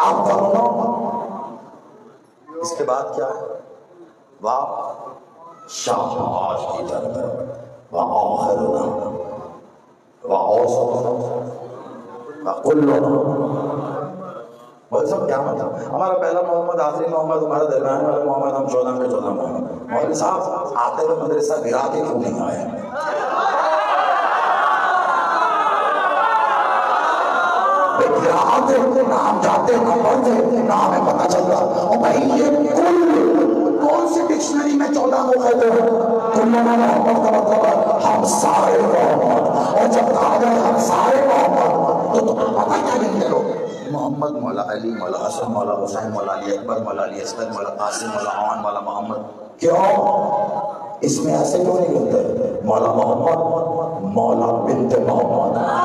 آپ پڑھو اس کے بعد کیا ہے؟ واہ شاباش کی جنت وآخرنا وأوسطنا وكلنا. بھائی صاحب کیا مطلب؟ ہمارا پہلا محمد، آخری محمد، ہمارا درمیان والا محمد، ہم 14 کے 14 محمد. مولوی صاحب آتے ہوئے مدرسہ گرا کے کیوں نہیں آئے؟ آتے نہ ہم جاتے نہ پڑھتے نہ ہمیں پتہ چلتا. اور بھائی یہ کل کون سی ڈکشنری میں 14 کو کہتے ہیں؟ کلنا محمد کا مطلب ہے ہم سارے محمد. اور جب کہا جائے ہم سارے محمد تو تمہیں پتہ کیا ملتے لوگ؟ محمد، مولا علی، مولا حسن، مولا حسین، مولا علی اکبر، مولا علی اصغر، مولا قاسم، مولا عوان، مولا محمد. کیوں اس میں ایسے کیوں نہیں ملتے؟ مولا محمد، مولا بنت محمد.